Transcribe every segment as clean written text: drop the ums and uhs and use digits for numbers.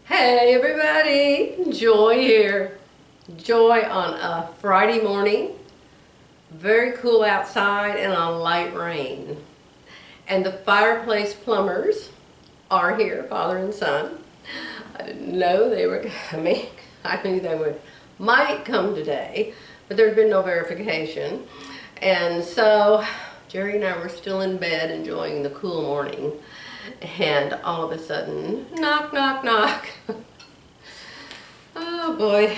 Hey everybody, Joy here. Joy on a Friday morning. Very cool outside and a light rain. And the fireplace plumbers are here, father and son. I didn't know they were coming. I knew they might come today, but there'd been no verification. And so Jerry and I were still in bed enjoying the cool morning. And all of a sudden, knock, knock, knock. Oh boy,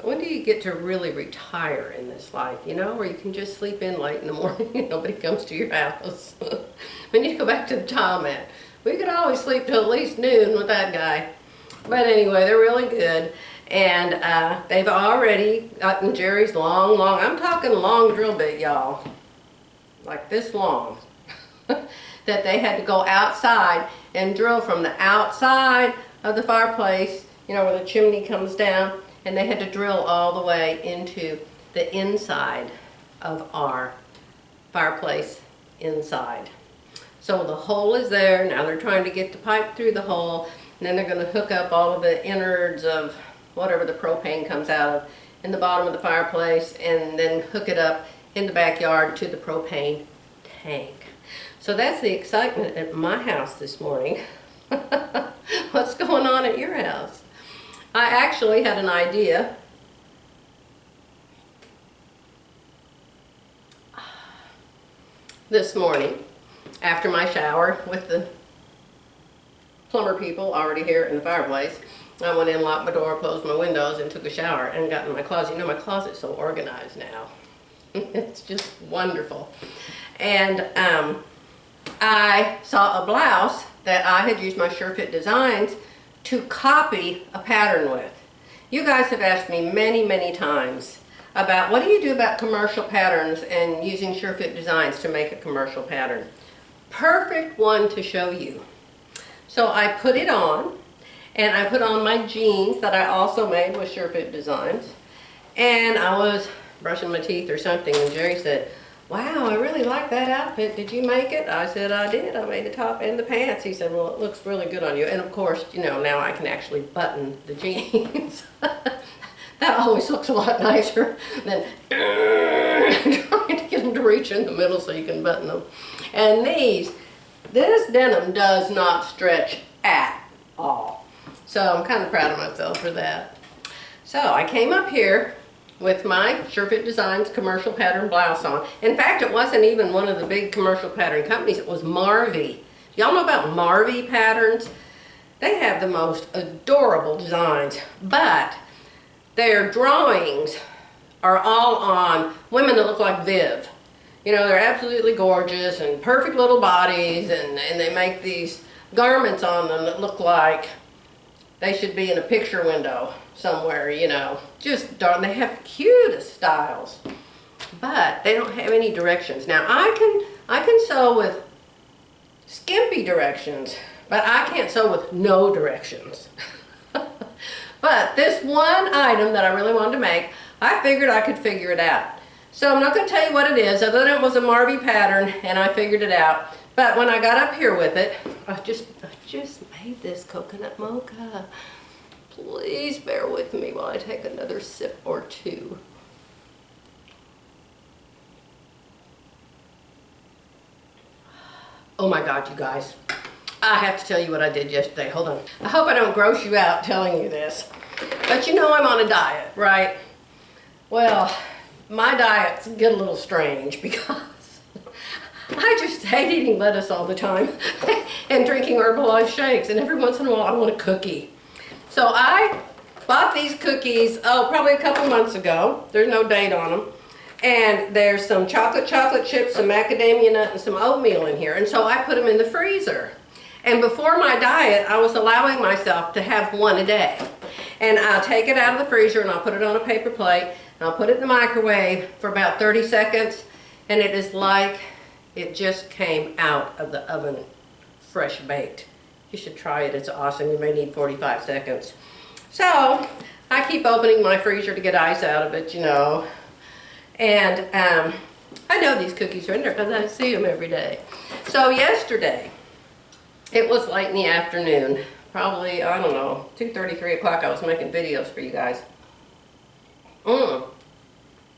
when do you get to really retire in this life, you know, where you can just sleep in late in the morning and nobody comes to your house? We need to go back to the tile mat. We could always sleep till at least noon with that guy. But anyway, they're really good. And they've already gotten Jerry's long, I'm talking long drill bit, y'all. Like this long. That they had to go outside and drill from the outside of the fireplace, you know, where the chimney comes down, and they had to drill all the way into the inside of our fireplace inside. So the hole is there. Now they're trying to get the pipe through the hole, and then they're going to hook up all of the innards of whatever the propane comes out of in the bottom of the fireplace, and then hook it up in the backyard to the propane tank. So that's the excitement at my house this morning. What's going on at your house? I actually had an idea. This morning, after my shower with the plumber people already here in the fireplace, I went in, locked my door, closed my windows, and took a shower and got in my closet. You know, my closet's so organized now. It's just wonderful. And I saw a blouse that I had used my SureFit Designs to copy a pattern with. You guys have asked me many times about what do you do about commercial patterns and using SureFit Designs to make a commercial pattern. Perfect one to show you. So I put it on, and I put on my jeans that I also made with SureFit Designs, and I was brushing my teeth or something, and Jerry said, "Wow, I really like that outfit. Did you make it?" I said, "I did. I made the top and the pants." He said, "Well, it looks really good on you." And of course, you know, now I can actually button the jeans. That always looks a lot nicer than trying to get them to reach in the middle so you can button them. And this denim does not stretch at all. So I'm kind of proud of myself for that. So I came up here with my SureFit Designs commercial pattern blouse on. In fact, it wasn't even one of the big commercial pattern companies. It was Marvy. Y'all know about Marvy patterns? They have the most adorable designs, but their drawings are all on women that look like Viv. You know, they're absolutely gorgeous and perfect little bodies, and they make these garments on them that look like they should be in a picture window somewhere, you know. Just darn, they have the cutest styles, but they don't have any directions. Now I can sew with skimpy directions, but I can't sew with no directions. But this one item that I really wanted to make, I figured I could figure it out. So I'm not going to tell you what it is, other than it was a Marvy pattern, and I figured it out. But when I got up here with it, I just made this coconut mocha. Please bear with me while I take another sip or two. Oh my God, you guys. I have to tell you what I did yesterday. Hold on. I hope I don't gross you out telling you this. But you know I'm on a diet, right? Well, my diets get a little strange because I just hate eating lettuce all the time and drinking Herbalife shakes, and every once in a while I want a cookie. So I bought these cookies, probably a couple months ago. There's no date on them. And there's some chocolate chips, some macadamia nut, and some oatmeal in here. And so I put them in the freezer. And before my diet, I was allowing myself to have one a day. And I'll take it out of the freezer and I'll put it on a paper plate, and I'll put it in the microwave for about 30 seconds. And it is like it just came out of the oven, fresh baked. You should try it, it's awesome. You may need 45 seconds. So I keep opening my freezer to get ice out of it, you know. And I know these cookies are in there because I see them every day. So yesterday, it was late in the afternoon, probably, I don't know, 2:30, 3 o'clock, I was making videos for you guys.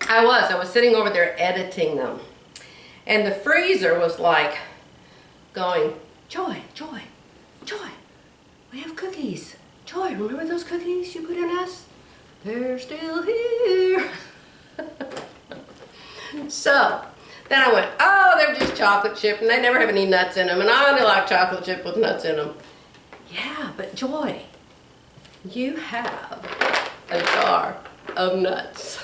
I was sitting over there editing them. And the freezer was like going, Joy, Joy, Joy, we have cookies. Joy, remember those cookies you put in us? They're still here. So, then I went, oh, they're just chocolate chip and they never have any nuts in them. And I only like chocolate chip with nuts in them. Yeah, but Joy, you have a jar of nuts.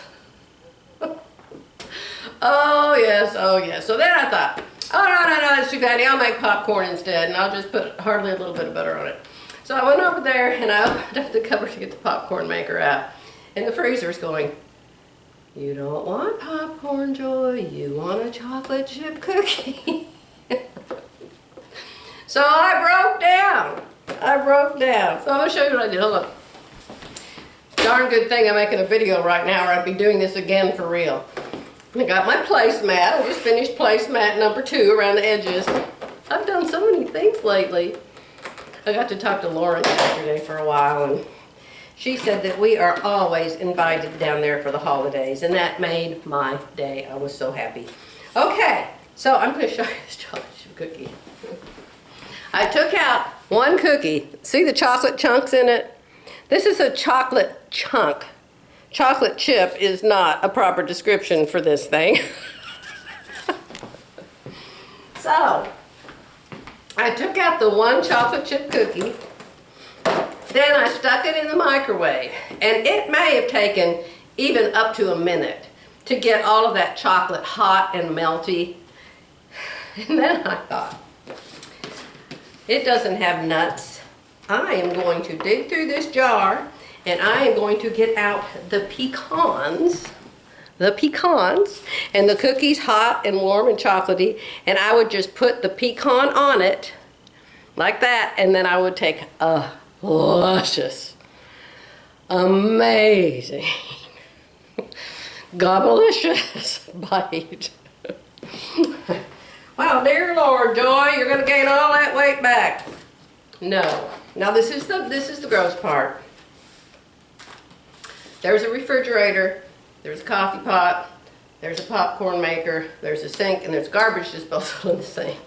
Oh yes, oh yes. So then I thought, oh no, that's too fatty. I'll make popcorn instead and I'll just put hardly a little bit of butter on it. So I went over there and I opened up the cupboard to get the popcorn maker out. And the freezer's going, you don't want popcorn, Joy, you want a chocolate chip cookie. So I broke down. So I'm gonna show you what I did, hold on. Darn good thing I'm making a video right now or I'd be doing this again for real. I got my placemat. I just finished placemat number 2 around the edges. I've done so many things lately. I got to talk to Lauren yesterday for a while and she said that we are always invited down there for the holidays and that made my day. I was so happy. Okay, so I'm going to show you this chocolate chip cookie. I took out one cookie. See the chocolate chunks in it? This is a chocolate chunk. Chocolate chip is not a proper description for this thing. So, I took out the one chocolate chip cookie, then I stuck it in the microwave, and it may have taken even up to a minute to get all of that chocolate hot and melty. And then I thought, it doesn't have nuts. I am going to dig through this jar and I am going to get out the pecans, and the cookies hot and warm and chocolatey, and I would just put the pecan on it like that, and then I would take a luscious, amazing, gobblicious bite. Wow, dear Lord, Joy, you're gonna gain all that weight back. No. Now this is the gross part. There's a refrigerator, there's a coffee pot, there's a popcorn maker, there's a sink, and there's garbage disposal in the sink.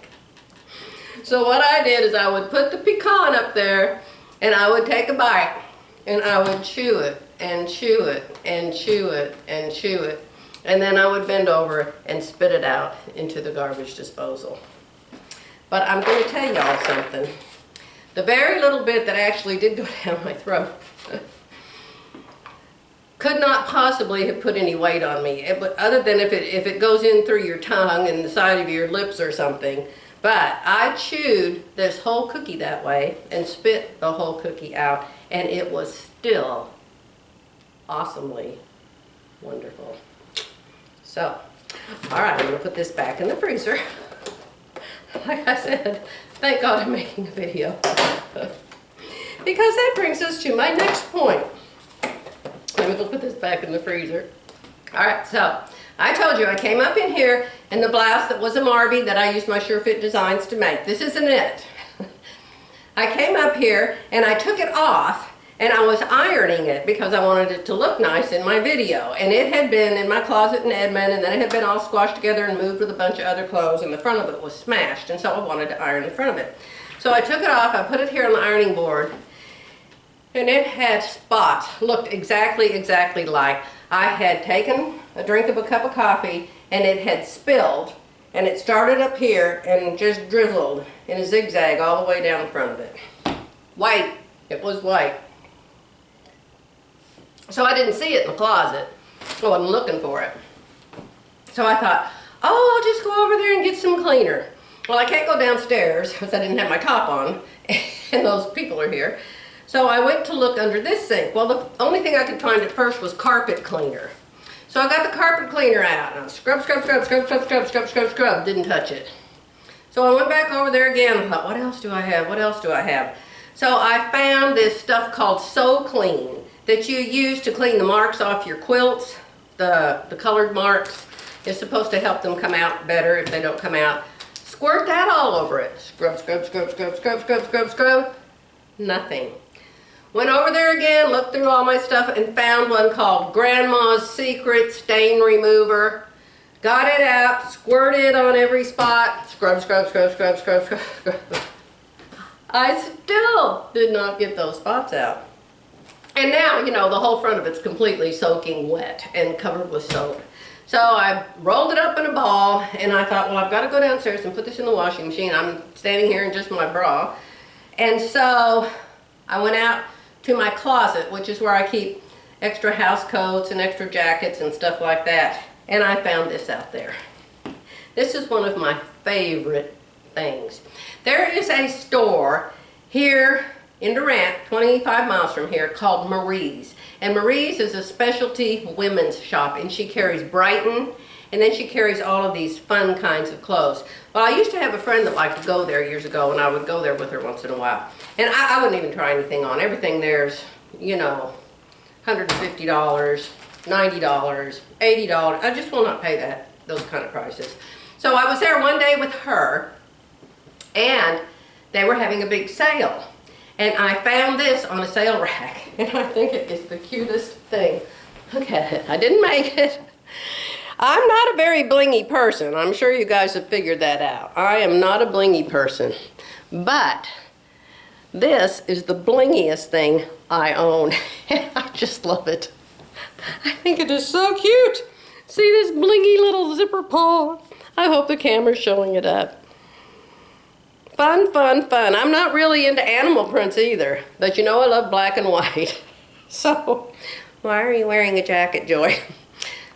So what I did is I would put the pecan up there and I would take a bite and I would chew it and chew it and chew it and chew it, and then I would bend over and spit it out into the garbage disposal. But I'm going to tell y'all something. The very little bit that actually did go down my throat could not possibly have put any weight on me, other than if it goes in through your tongue and the side of your lips or something. But I chewed this whole cookie that way and spit the whole cookie out, and it was still awesomely wonderful. So, all right, I'm gonna put this back in the freezer. Like I said, thank God I'm making a video. Because that brings us to my next point. Let me go put this back in the freezer. All right, so I told you I came up in here in the blouse that was a Marby that I used my Sure Fit Designs to make. This isn't it. I came up here and I took it off and I was ironing it because I wanted it to look nice in my video. And it had been in my closet in Edmond, and then it had been all squashed together and moved with a bunch of other clothes, and the front of it was smashed, and so I wanted to iron the front of it. So I took it off, I put it here on the ironing board, and it had spots, looked exactly like I had taken a drink of a cup of coffee and it had spilled, and it started up here and just drizzled in a zigzag all the way down the front of it. White, it was white. So I didn't see it in the closet. I wasn't looking for it. So I thought, oh, I'll just go over there and get some cleaner. Well, I can't go downstairs because I didn't have my top on and those people are here. So I went to look under this sink. Well, the only thing I could find at first was carpet cleaner. So I got the carpet cleaner out and I scrub, didn't touch it. So I went back over there again and thought, what else do I have? So I found this stuff called So Clean that you use to clean the marks off your quilts, the colored marks. It's supposed to help them come out better if they don't come out. Squirt that all over it. Scrub. Nothing. Went over there again, looked through all my stuff, and found one called Grandma's Secret Stain Remover. Got it out, squirted on every spot, scrub, scrub, scrub, scrub, scrub, scrub, scrub. I still did not get those spots out. And now, you know, the whole front of it's completely soaking wet and covered with soap. So I rolled it up in a ball, and I thought, well, I've got to go downstairs and put this in the washing machine. I'm standing here in just my bra. And so I went out to my closet, which is where I keep extra house coats and extra jackets and stuff like that. And I found this out there. This is one of my favorite things. There is a store here in Durant, 25 miles from here, called Marie's. And Marie's is a specialty women's shop, and she carries Brighton, and then she carries all of these fun kinds of clothes. Well, I used to have a friend that liked to go there years ago, and I would go there with her once in a while. And I wouldn't even try anything on. Everything there's, you know, $150, $90, $80. I just will not pay those kind of prices. So I was there one day with her, and they were having a big sale. And I found this on a sale rack, and I think it is the cutest thing. Look at it. I didn't make it. I'm not a very blingy person. I'm sure you guys have figured that out. I am not a blingy person. But this is the blingiest thing I own. I just love it. I think it is so cute. See this blingy little zipper paw? I hope the camera's showing it up. Fun, fun, fun. I'm not really into animal prints either, but you know I love black and white. So, why are you wearing a jacket, Joy?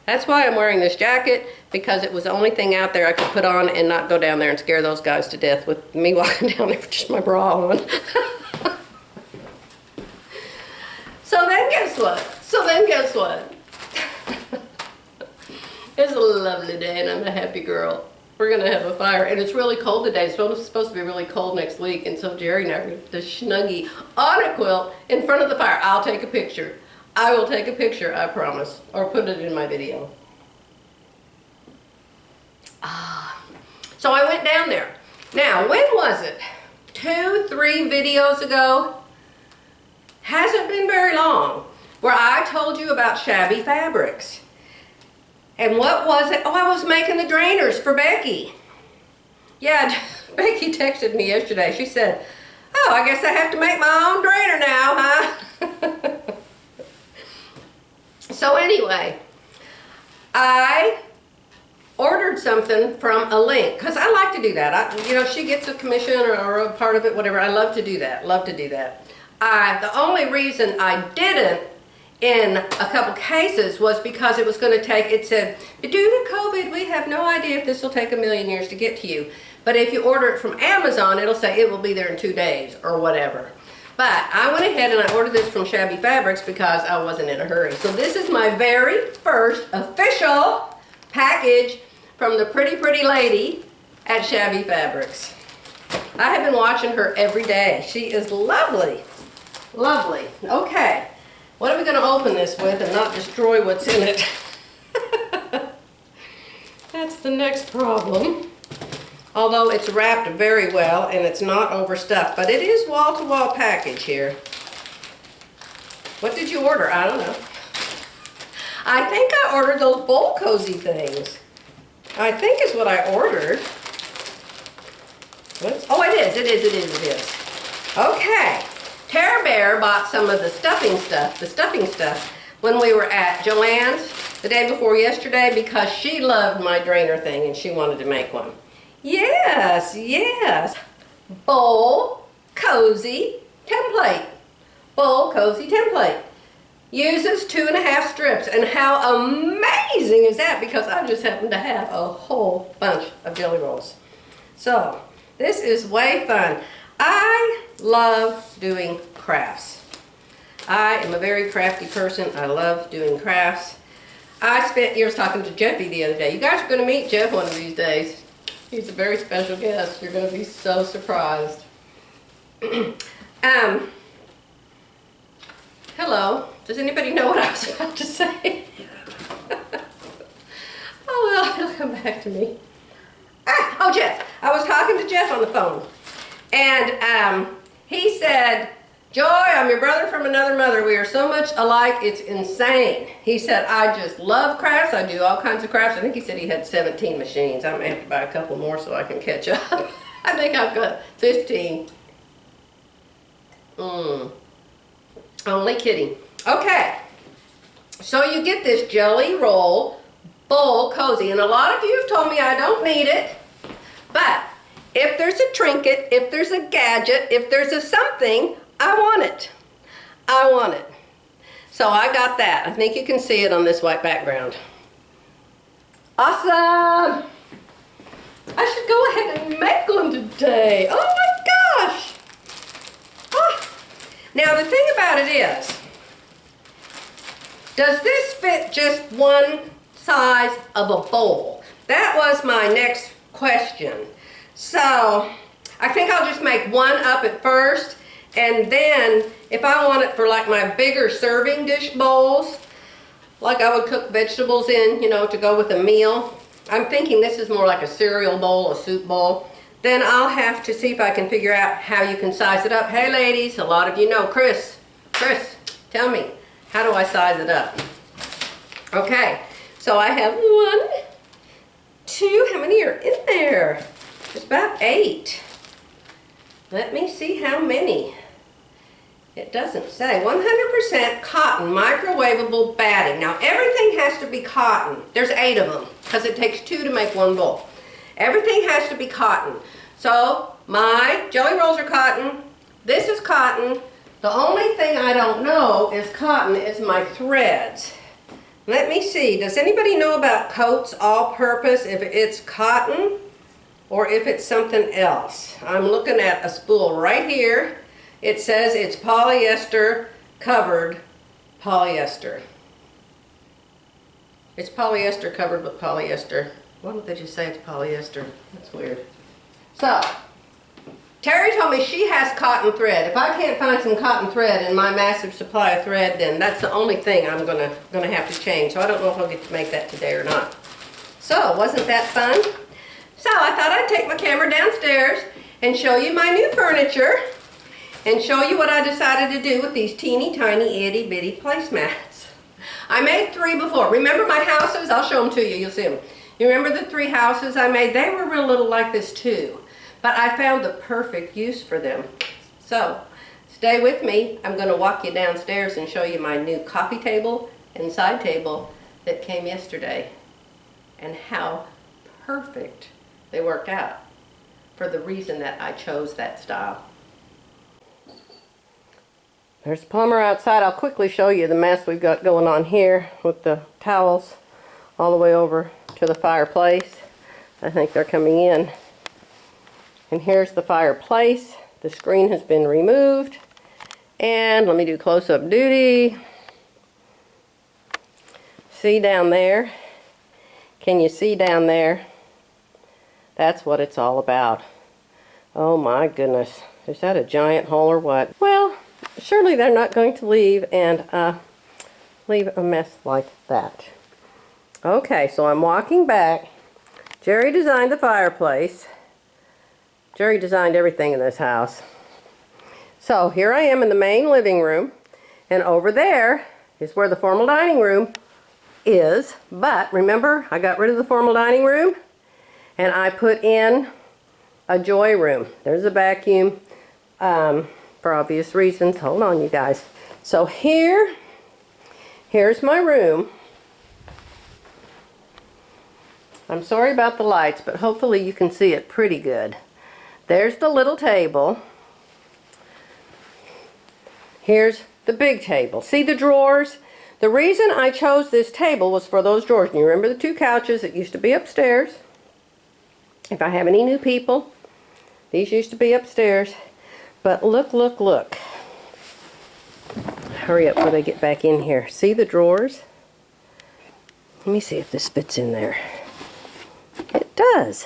That's why I'm wearing this jacket, because it was the only thing out there I could put on and not go down there and scare those guys to death with me walking down there with just my bra on. So then guess what? It's a lovely day and I'm a happy girl. We're gonna have a fire, and it's really cold today. It's supposed to be really cold next week, and so Jerry and I are going to snuggie on a quilt in front of the fire. I'll take a picture. I will take a picture, I promise, or put it in my video. So I went down there. Now, when was it? 2, 3 videos ago? Hasn't been very long, where I told you about Shabby Fabrics. And what was it? Oh, I was making the drainers for Becky. Yeah, Becky texted me yesterday. She said, oh, I guess I have to make my own drainer now, huh? So anyway, I ordered something from a link, because I like to do that. You know, she gets a commission or a part of it, whatever. I love to do that. The only reason I didn't in a couple cases was because it was going to take, it said, due to COVID, we have no idea if this will take 1,000,000 years to get to you. But if you order it from Amazon, it'll say it will be there in 2 days or whatever. But I went ahead and I ordered this from Shabby Fabrics because I wasn't in a hurry. So this is my very first official package from the pretty lady at Shabby Fabrics. I have been watching her every day. She is lovely. Lovely. Okay. What are we going to open this with and not destroy what's in it? That's the next problem. Although it's wrapped very well and it's not overstuffed, but it is wall-to-wall package here. What did you order? I don't know. I think I ordered those bowl cozy things. I think is what I ordered. Oh, it is. Okay. Tara Bear bought some of the stuffing stuff, when we were at Joann's the day before yesterday, because she loved my drainer thing and she wanted to make one. Yes. Bowl cozy template. Bowl cozy template. Uses 2.5 strips, and how amazing is that, because I just happen to have a whole bunch of jelly rolls. So this is way fun. I love doing crafts. I am a very crafty person. I love doing crafts. I spent years talking to Jeffy the other day. You guys are going to meet Jeff one of these days. He's a very special guest. You're going to be so surprised. Hello. Does anybody know what I was about to say? Oh, well, it'll come back to me. Oh, Jeff. I was talking to Jeff on the phone. And he said, Joy, I'm your brother from another mother. We are so much alike, it's insane. He said, I just love crafts. I do all kinds of crafts. I think he said he had 17 machines. I may have to buy a couple more so I can catch up. I think I've got 15. Only kidding. Okay. So you get this jelly roll bowl cozy. And a lot of you have told me I don't need it. But if there's a trinket, if there's a gadget, if there's a something, I want it. I want it. So I got that. I think you can see it on this white background. Awesome! I should go ahead and make one today. Oh my gosh! Oh. Now the thing about it is, does this fit just one size of a bowl? That was my next question. So I think I'll just make one up at first. And then, if I want it for like my bigger serving dish bowls, like I would cook vegetables in, you know, to go with a meal. I'm thinking this is more like a cereal bowl, a soup bowl. Then I'll have to see if I can figure out how you can size it up. Hey ladies, a lot of you know, Chris, tell me, how do I size it up? Okay, so I have 1, 2, how many are in there? There's about 8. Let me see how many. It doesn't say. 100% cotton, microwavable batting. Now everything has to be cotton. There's 8 of them because it takes 2 to make one bowl. Everything has to be cotton. So my jelly rolls are cotton. This is cotton. The only thing I don't know is cotton is my threads. Let me see. Does anybody know about Coats All-Purpose, if it's cotton or if it's something else? I'm looking at a spool right here. It says it's polyester covered polyester. It's polyester covered with polyester. Why don't they just say it's polyester? That's weird. So, Terry told me she has cotton thread. If I can't find some cotton thread in my massive supply of thread, then that's the only thing I'm gonna have to change. So I don't know if I'll get to make that today or not. So, wasn't that fun? So I thought I'd take my camera downstairs and show you my new furniture and show you what I decided to do with these teeny tiny itty bitty placemats. I made 3 before. Remember my houses? I'll show them to you. You'll see them. You remember the 3 houses I made? They were real little like this too. But I found the perfect use for them. So stay with me. I'm going to walk you downstairs and show you my new coffee table and side table that came yesterday and how perfect they worked out for the reason that I chose that style. There's the plumber outside. I'll quickly show you the mess we've got going on here with the towels all the way over to the fireplace. I think they're coming in. And here's the fireplace. The screen has been removed. And let me do close-up duty. See down there? Can you see down there? That's what it's all about. Oh my goodness. Is that a giant hole or what? Well, surely they're not going to leave and leave a mess like that. Okay, so I'm walking back. Jerry designed the fireplace. Jerry designed everything in this house. So here I am in the main living room, and over there is where the formal dining room is. But remember, I got rid of the formal dining room and I put in a joy room. There's a vacuum for obvious reasons. Hold on, you guys. So here's my room. I'm sorry about the lights, but hopefully you can see it pretty good. There's the little table. Here's the big table. See the drawers? The reason I chose this table was for those drawers. And you remember the 2 couches that used to be upstairs? If I have any new people, these used to be upstairs. But look, look, look. Hurry up before they get back in here. See the drawers? Let me see if this fits in there. It does.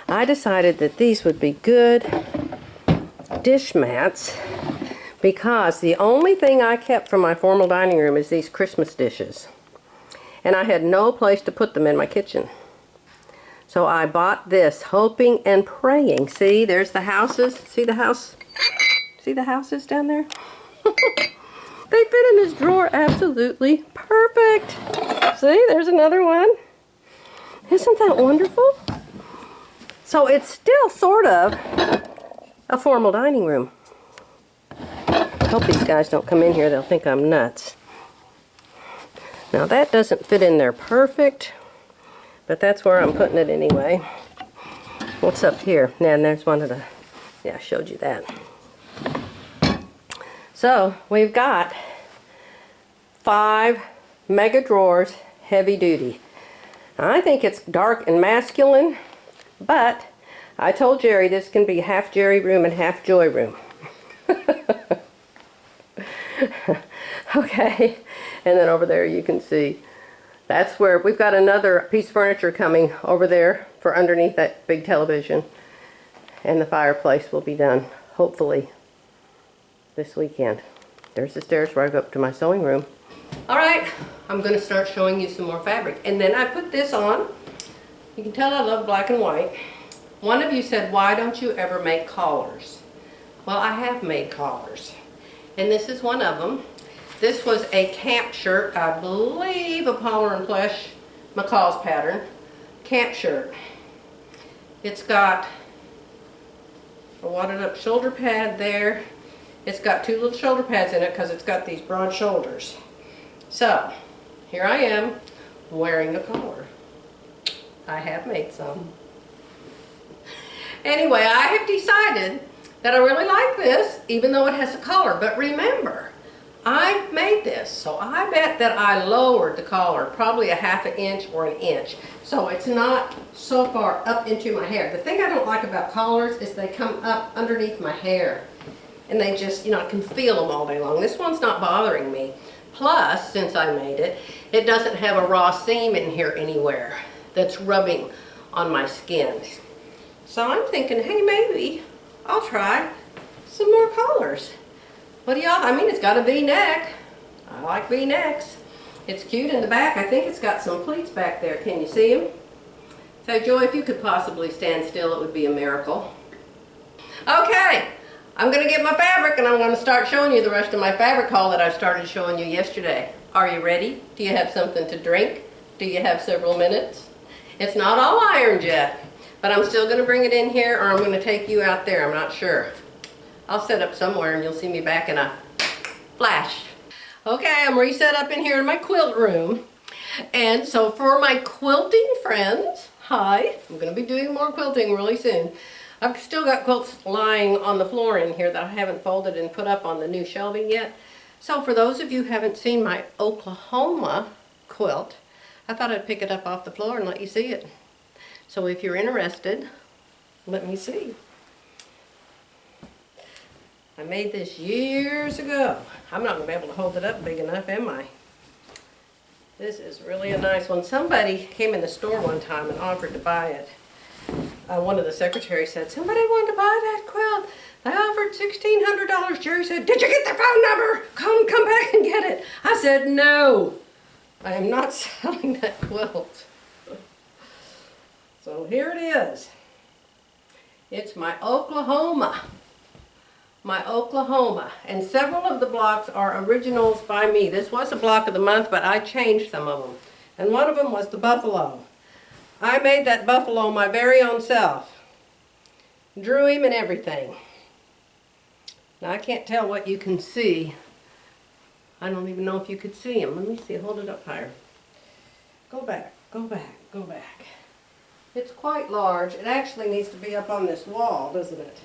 I decided that these would be good dish mats because the only thing I kept from my formal dining room is these Christmas dishes. And I had no place to put them in my kitchen. So I bought this, hoping and praying. See, there's the houses. See the house? See the houses down there? They fit in this drawer absolutely perfect. See, there's another one. Isn't that wonderful? So it's still sort of a formal dining room. I hope these guys don't come in here. They'll think I'm nuts. Now that doesn't fit in there perfect, but that's where I'm putting it anyway. What's up here? Yeah, and there's one of the, yeah, I showed you that. So we've got 5 mega drawers, heavy duty. I think it's dark and masculine, but I told Jerry this can be half Jerry room and half Joy room. Okay, and then over there you can see that's where we've got another piece of furniture coming over there for underneath that big television, and the fireplace will be done hopefully this weekend. There's the stairs where I go up to my sewing room. Alright, I'm going to start showing you some more fabric. And then I put this on. You can tell I love black and white. One of you said, why don't you ever make collars? Well, I have made collars. And this is one of them. This was a camp shirt, I believe a Palmer and Flesh McCall's pattern. Camp shirt. It's got a wadded up shoulder pad there. It's got 2 little shoulder pads in it because it's got these broad shoulders. So, here I am wearing a collar. I have made some. Anyway, I have decided that I really like this, even though it has a collar. But remember, I made this, so I bet that I lowered the collar probably a ½ an inch or an inch. So it's not so far up into my hair. The thing I don't like about collars is they come up underneath my hair. And they just, you know, I can feel them all day long. This one's not bothering me. Plus, since I made it, it doesn't have a raw seam in here anywhere that's rubbing on my skin. So I'm thinking, hey, maybe I'll try some more collars. What do y'all, I mean, it's got a V-neck. I like V-necks. It's cute in the back. I think it's got some pleats back there. Can you see them? So, Joy, if you could possibly stand still, it would be a miracle. Okay. I'm going to get my fabric and I'm going to start showing you the rest of my fabric haul that I started showing you yesterday. Are you ready? Do you have something to drink? Do you have several minutes? It's not all ironed yet, but I'm still going to bring it in here, or I'm going to take you out there. I'm not sure. I'll set up somewhere and you'll see me back in a flash. Okay, I'm reset up in here in my quilt room. And so for my quilting friends, hi, I'm going to be doing more quilting really soon. I've still got quilts lying on the floor in here that I haven't folded and put up on the new shelving yet. So for those of you who haven't seen my Oklahoma quilt, I thought I'd pick it up off the floor and let you see it. So if you're interested, let me see. I made this years ago. I'm not going to be able to hold it up big enough, am I? This is really a nice one. Somebody came in the store one time and offered to buy it. One of the secretaries said, somebody wanted to buy that quilt. They offered $1,600. Jerry said, did you get their phone number? Come back and get it. I said, no, I am not selling that quilt. So here it is. It's my Oklahoma. My Oklahoma. And several of the blocks are originals by me. This was a block of the month, but I changed some of them. And one of them was the buffalo. I made that buffalo my very own self. Drew him and everything. Now I can't tell what you can see. I don't even know if you could see him. Let me see, hold it up higher. Go back, go back, go back. It's quite large. It actually needs to be up on this wall, doesn't it?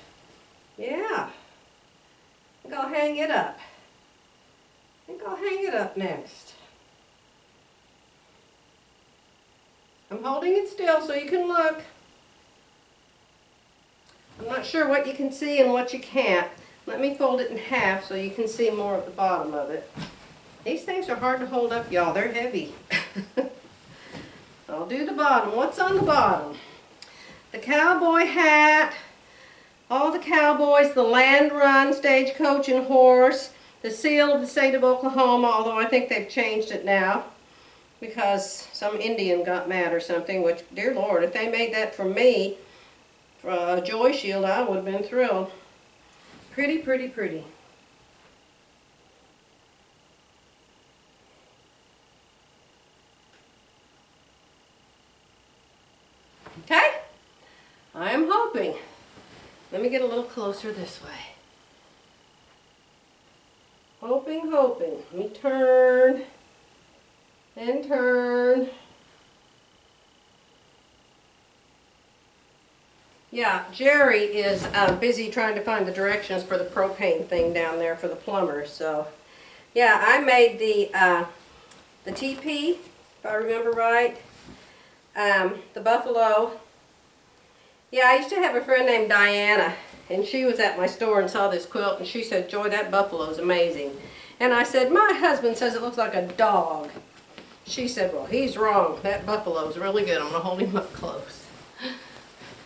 Yeah. I think I'll hang it up. I think I'll hang it up next. I'm holding it still so you can look. I'm not sure what you can see and what you can't. Let me fold it in half so you can see more of the bottom of it. These things are hard to hold up, y'all. They're heavy. I'll do the bottom. What's on the bottom? The cowboy hat, all the cowboys, the land run, stagecoach and horse, the seal of the state of Oklahoma, although I think they've changed it now, because some Indian got mad or something, which, dear Lord, if they made that for me, for a joy shield, I would have been thrilled. Pretty, pretty, pretty. Okay? I am hoping. Let me get a little closer this way. Hoping, hoping. Let me turn and turn. Yeah, Jerry is busy trying to find the directions for the propane thing down there for the plumber. So, yeah, I made the TP, if I remember right. The buffalo. Yeah, I used to have a friend named Diana, and she was at my store and saw this quilt, and she said, "Joy, that buffalo is amazing." And I said, "My husband says it looks like a dog." She said, "Well, he's wrong. That buffalo is really good. I'm going to hold him up close."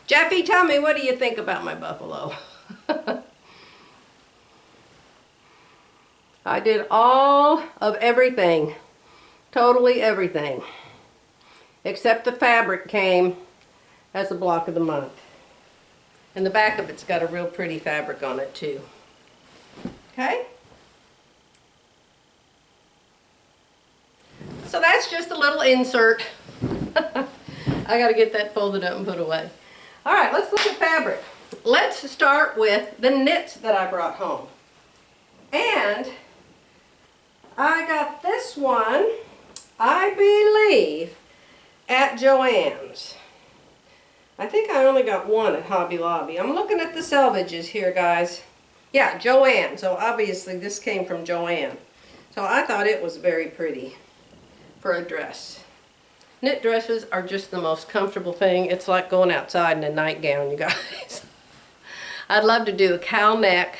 Jeffy, tell me, what do you think about my buffalo? I did all of everything, totally everything, except the fabric came as a block of the month. And the back of it's got a real pretty fabric on it too. Okay? So that's just a little insert. I got to get that folded up and put away. All right, let's look at fabric. Let's start with the knits that I brought home. And I got this one, I believe, at Joann's. I think I only got one at Hobby Lobby. I'm looking at the selvages here, guys. Yeah, Joann. So obviously this came from Joann. So I thought it was very pretty for a dress. Knit dresses are just the most comfortable thing. It's like going outside in a nightgown, you guys. I'd love to do a cow neck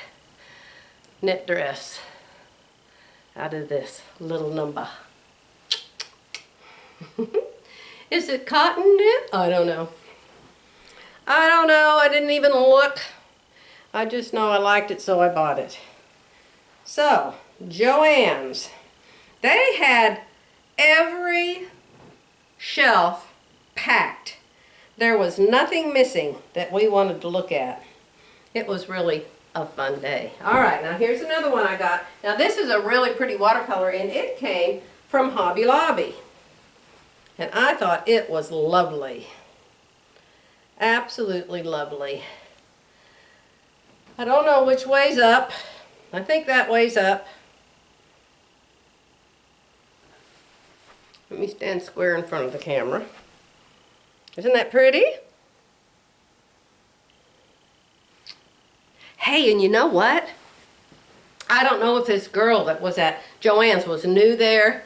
knit dress out of this little number. Is it cotton knit? I don't know. I don't know. I didn't even look. I just know I liked it, so I bought it. So, Joann's. They had every shelf packed. There was nothing missing that we wanted to look at. It was really a fun day. All right, now here's another one I got. Now this is a really pretty watercolor, and it came from Hobby Lobby. And I thought it was lovely. Absolutely lovely. I don't know which way's up. I think that way's up. Let me stand square in front of the camera. Isn't that pretty? Hey, and you know what? I don't know if this girl that was at Joann's was new there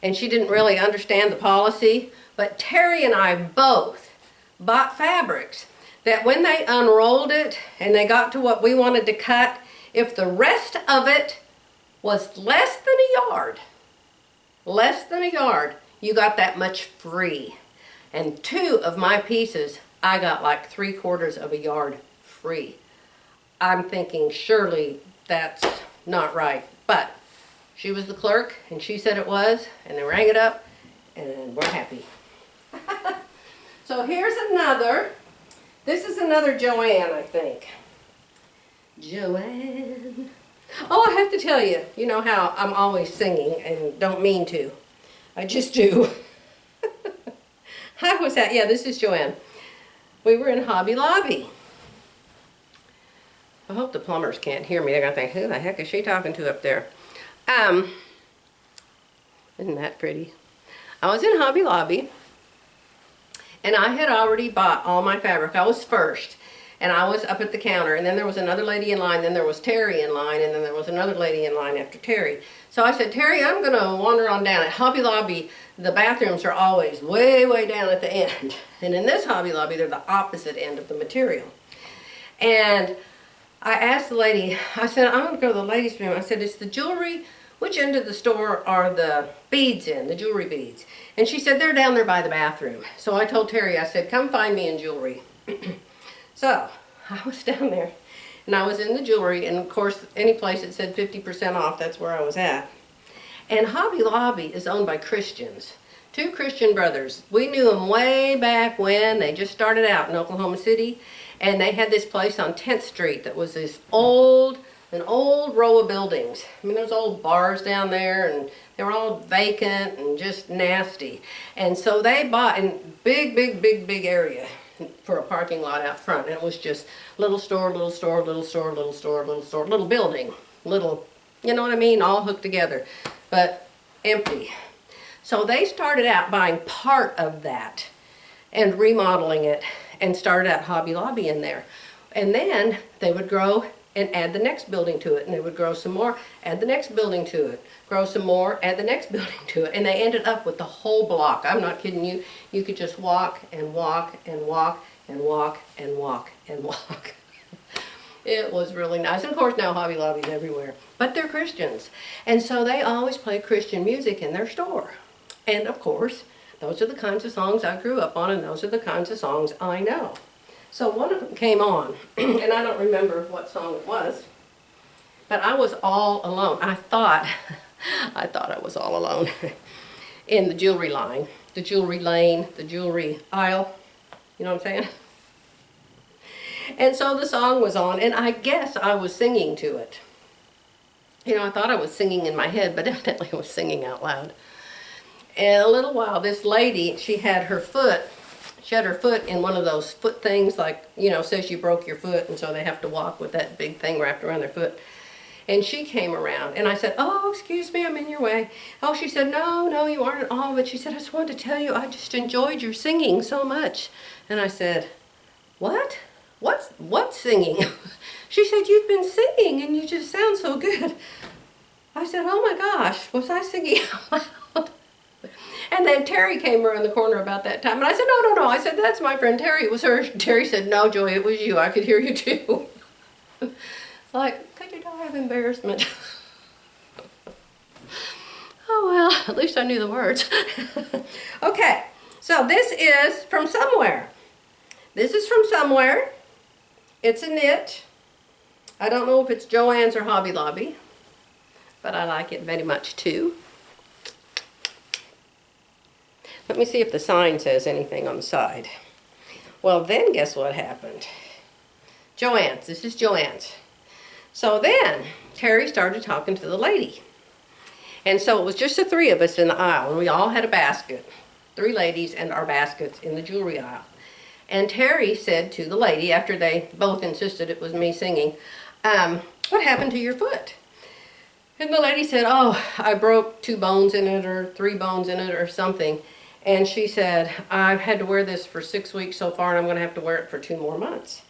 and she didn't really understand the policy, but Terry and I both bought fabrics that when they unrolled it and they got to what we wanted to cut, if the rest of it was less than a yard, you got that much free. And 2 of my pieces, I got like 3/4 of a yard free. I'm thinking surely that's not right, but she was the clerk and she said it was, and they rang it up, and we're happy. So here's another. This is another Joann, I think. Joann. Oh, I have to tell you, you know how I'm always singing and don't mean to. I just do. How was that? Yeah, this is Joann. We were in Hobby Lobby. I hope the plumbers can't hear me. They're going to think, who the heck is she talking to up there? Isn't that pretty? I was in Hobby Lobby, and I had already bought all my fabric. I was first, and I was up at the counter, and then there was another lady in line, then there was Terry in line, and then there was another lady in line after Terry. So I said, Terry, I'm going to wander on down. At Hobby Lobby, the bathrooms are always way, way down at the end. And in this Hobby Lobby, they're the opposite end of the material. And I asked the lady, I said, I'm going to go to the ladies' room. I said, it's the jewelry. Which end of the store are the beads in, the jewelry beads? And she said, they're down there by the bathroom. So I told Terry, I said, come find me in jewelry. So I was down there, and I was in the jewelry, and of course, any place that said 50% off, that's where I was at. And Hobby Lobby is owned by Christians, 2 Christian brothers. We knew them way back when. They just started out in Oklahoma City, And they had this place on 10th Street that was an old row of buildings. I mean, there's old bars down there, and they were all vacant and just nasty. And so they bought in big area for a parking lot out front. And it was just little store, little store, little store, little store, little store, little building, little, you know what I mean, all hooked together, but empty. So they started out buying part of that and remodeling it and started out Hobby Lobby in there. And then they would grow and add the next building to it, and they would grow some more, add the next building to it, grow some more, add the next building to it, and they ended up with the whole block. I'm not kidding you. You could just walk and walk and walk and walk and walk and walk. It was really nice. And of course now Hobby Lobby's everywhere, but they're Christians. And so they always play Christian music in their store. And of course, those are the kinds of songs I grew up on, and those are the kinds of songs I know. So one of them came on, and I don't remember what song it was, but I was all alone. I thought I was all alone in the jewelry line, the jewelry lane, the jewelry aisle. You know what I'm saying? And so the song was on, and I guess I was singing to it. You know, I thought I was singing in my head, but evidently I was singing out loud. And a little while, this lady, she had her foot in one of those foot things, like, you know, says you broke your foot, and so they have to walk with that big thing wrapped around their foot. And she came around, and I said, "Oh, excuse me, I'm in your way." Oh, she said, "No, you aren't at all." But she said, "I just wanted to tell you, I just enjoyed your singing so much." And I said, "What? What singing?" She said, "You've been singing, and you just sound so good." I said, "Oh my gosh, was I singing out loud?" And then Terry came around the corner about that time, and I said, no. I said, "That's my friend Terry. It was her." Terry said, "No, Joy, it was you. I could hear you too." It's like, could you die of embarrassment? Oh well, at least I knew the words. Okay, so this is from somewhere. This is from somewhere. It's a knit. I don't know if it's Joann's or Hobby Lobby, but I like it very much too. Let me see if the sign says anything on the side. Well, then guess what happened? Joann's. This is Joann's. So then Terry started talking to the lady. And so it was just the three of us in the aisle, and we all had a basket. 3 ladies and our baskets in the jewelry aisle. And Terry said to the lady, after they both insisted it was me singing, "What happened to your foot?" And the lady said, "Oh, I broke 2 bones in it, or 3 bones in it, or something." And she said, "I've had to wear this for 6 weeks so far, and I'm going to have to wear it for 2 more months.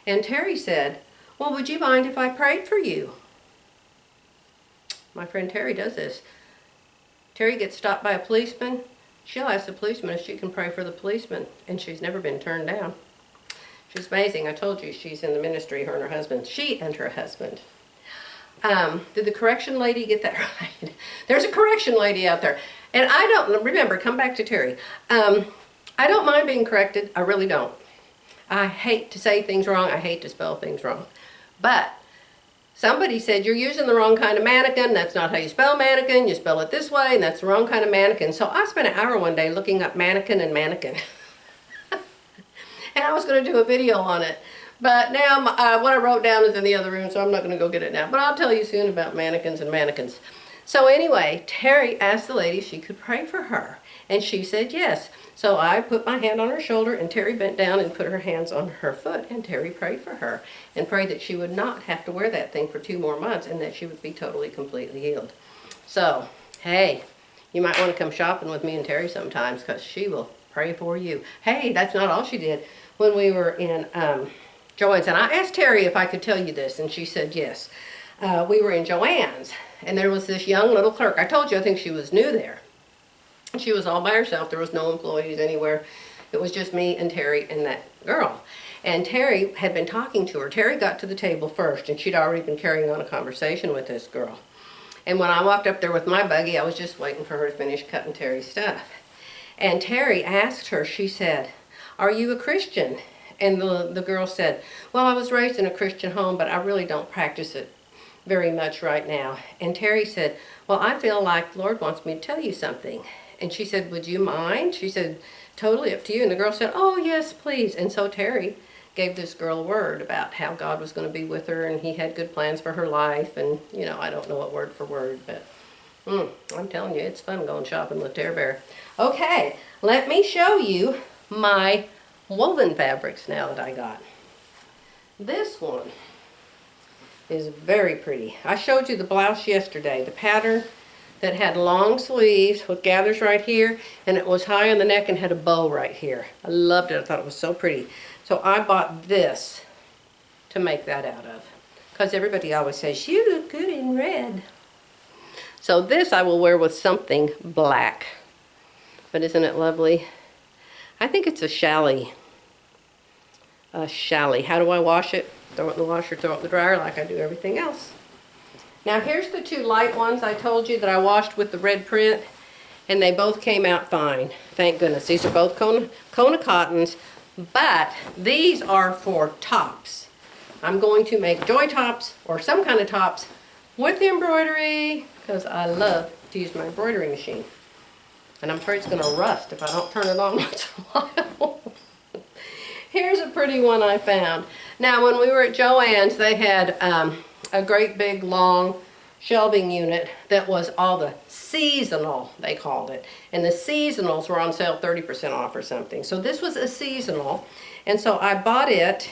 And Terry said, "Well, would you mind if I prayed for you?" My friend Terry does this. Terry gets stopped by a policeman. She'll ask the policeman if she can pray for the policeman, and she's never been turned down. She's amazing. I told you she's in the ministry, her and her husband. She and her husband. Did the correction lady get that right? There's a correction lady out there. And I don't, remember, come back to Terry. I don't mind being corrected. I really don't. I hate to say things wrong. I hate to spell things wrong. But somebody said, "You're using the wrong kind of mannequin. That's not how you spell mannequin. You spell it this way, and that's the wrong kind of mannequin." So I spent an hour one day looking up mannequin and mannequin. And I was going to do a video on it. But now what I wrote down is in the other room, so I'm not going to go get it now. But I'll tell you soon about mannequins and mannequins. So anyway, Terry asked the lady if she could pray for her. And she said yes. So I put my hand on her shoulder, and Terry bent down and put her hands on her foot. And Terry prayed for her and prayed that she would not have to wear that thing for 2 more months, and that she would be totally, completely healed. So, hey, you might want to come shopping with me and Terry sometimes, because she will pray for you. Hey, that's not all she did. When we were in Joanns, and I asked Terry if I could tell you this, and she said yes. We were in Joanns, and there was this young little clerk. I told you, I think she was new there. She was all by herself. There was no employees anywhere. It was just me and Terry and that girl. And Terry had been talking to her. Terry got to the table first, and she'd already been carrying on a conversation with this girl. And when I walked up there with my buggy, I was just waiting for her to finish cutting Terry's stuff. And Terry asked her, she said, "Are you a Christian?" And the girl said, "Well, I was raised in a Christian home, but I really don't practice it very much right now." And Terry said, "Well, I feel like the Lord wants me to tell you something." And she said, "Would you mind?" She said, "Totally up to you." And the girl said, "Oh, yes, please." And so Terry gave this girl a word about how God was going to be with her and he had good plans for her life. And, you know, I don't know it word for word, but I'm telling you, it's fun going shopping with Tare Bear. Okay, let me show you my woven fabrics now that I got. This one is very pretty. I showed you the blouse yesterday, the pattern that had long sleeves with gathers right here, and it was high on the neck and had a bow right here. I loved it. I thought it was so pretty. So I bought this to make that out of, because everybody always says, you look good in red. So this I will wear with something black. But isn't it lovely? I think it's a challis. A challis. How do I wash it? Throw it in the washer, throw it in the dryer like I do everything else. Now here's the two light ones I told you that I washed with the red print, and they both came out fine. Thank goodness. These are both Kona cottons, but these are for tops. I'm going to make joy tops or some kind of tops with the embroidery because I love to use my embroidery machine. And I'm afraid it's going to rust if I don't turn it on once in a while. Here's a pretty one I found. Now when we were at Joanns, they had a great big long shelving unit that was all the seasonal, they called it. And the seasonals were on sale 30% off or something. So this was a seasonal. And so I bought it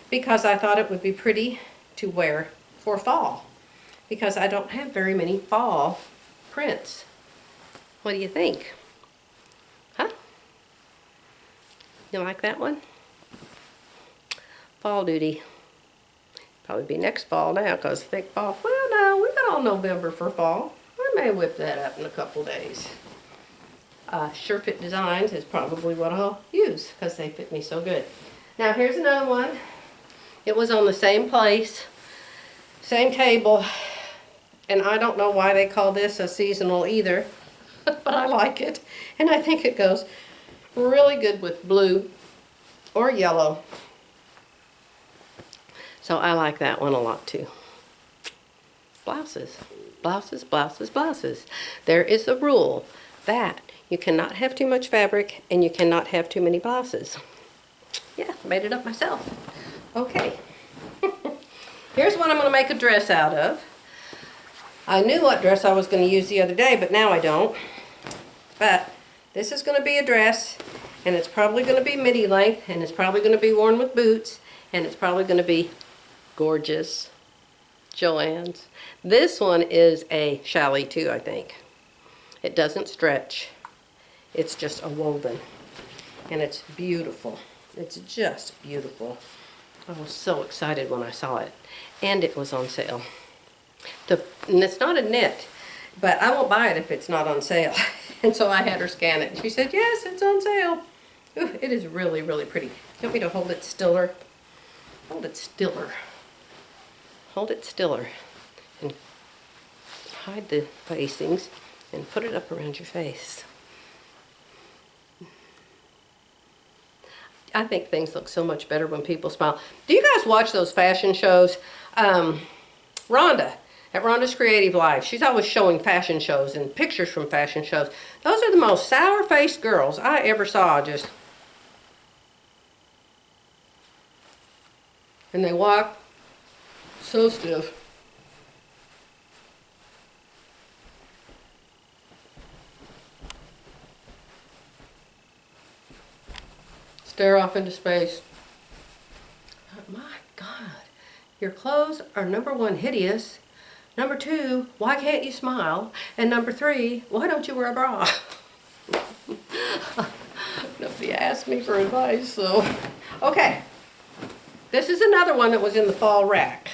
because I thought it would be pretty to wear for fall. Because I don't have very many fall prints. What do you think? Huh? You like that one? Fall duty. Probably be next fall now because thick fall. Well, no, we got all November for fall. I may whip that up in a couple days. Sure Fit Designs is probably what I'll use because they fit me so good. Now here's another one. It was on the same place, same table, and I don't know why they call this a seasonal either, but I like it, and I think it goes really good with blue or yellow. So I like that one a lot too. Blouses, blouses, blouses, blouses. There is a rule that you cannot have too much fabric and you cannot have too many blouses. Yeah, made it up myself. Okay. Here's what I'm going to make a dress out of. I knew what dress I was going to use the other day, but now I don't. But this is going to be a dress, and it's probably going to be midi length, and it's probably going to be worn with boots, and it's probably going to be gorgeous. Joanns. This one is a challis too, I think. It doesn't stretch. It's just a woven. And it's beautiful. It's just beautiful. I was so excited when I saw it. And it was on sale. And it's not a knit, but I won't buy it if it's not on sale. And so I had her scan it. And she said, yes, it's on sale. Ooh, it is really, really pretty. You want me to hold it stiller? Hold it stiller. Hold it stiller. And hide the facings and put it up around your face. I think things look so much better when people smile. Do you guys watch those fashion shows? Rhonda, at Rhonda's Creative Life, she's always showing fashion shows and pictures from fashion shows. Those are the most sour-faced girls I ever saw. Just, and they walk so stiff. Stare off into space. My God, your clothes are number one, hideous. Number two, why can't you smile? And number three, why don't you wear a bra? Nobody asked me for advice, so. Okay, this is another one that was in the fall rack.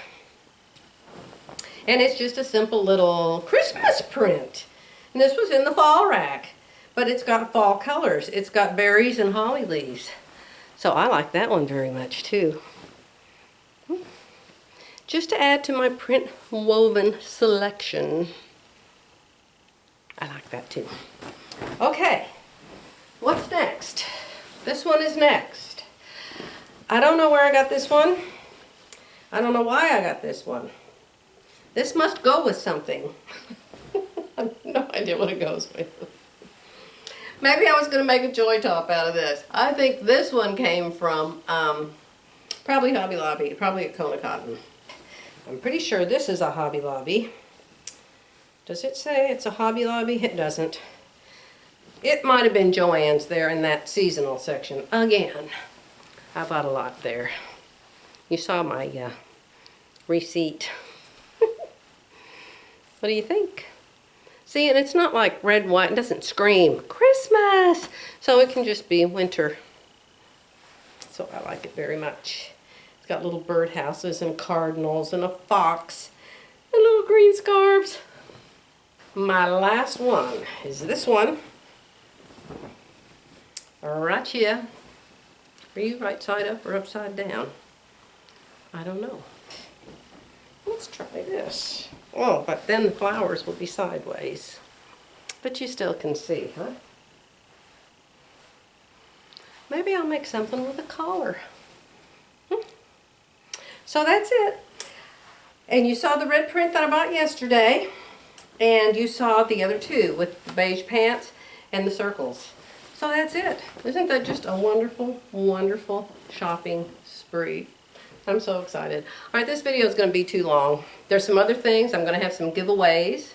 And it's just a simple little Christmas print. And this was in the fall rack. But it's got fall colors. It's got berries and holly leaves. So I like that one very much too. Just to add to my print woven selection. I like that too. Okay, what's next? This one is next. I don't know where I got this one. I don't know why I got this one. This must go with something. I have no idea what it goes with. Maybe I was going to make a joy top out of this. I think this one came from Probably Hobby Lobby, probably a Kona Cotton. I'm pretty sure this is a Hobby Lobby. Does it say it's a Hobby Lobby? It doesn't. It might have been Joann's there in that seasonal section. Again, I bought a lot there. You saw my receipt. What do you think? See, and it's not like red, white. It doesn't scream Christmas. So it can just be winter. So I like it very much. It's got little birdhouses and cardinals and a fox and little green scarves. My last one is this one. Right here. Are you right side up or upside down? I don't know. Let's try this. Oh, but then the flowers will be sideways. But you still can see, huh? Maybe I'll make something with a collar. So that's it. And you saw the red print that I bought yesterday. And you saw the other two with the beige pants and the circles. So that's it. Isn't that just a wonderful, wonderful shopping spree? I'm so excited. All right, this video is going to be too long. There's some other things. I'm going to have some giveaways,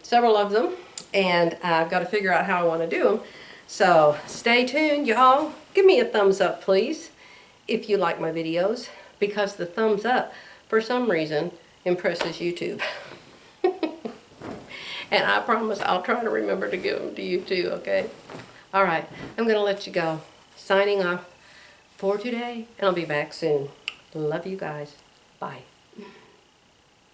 several of them, and I've got to figure out how I want to do them. So stay tuned, y'all. Give me a thumbs up, please, if you like my videos, because the thumbs up, for some reason, impresses YouTube. And I promise I'll try to remember to give them to you too, okay? All right, I'm going to let you go. Signing off for today, and I'll be back soon. Love you guys. Bye.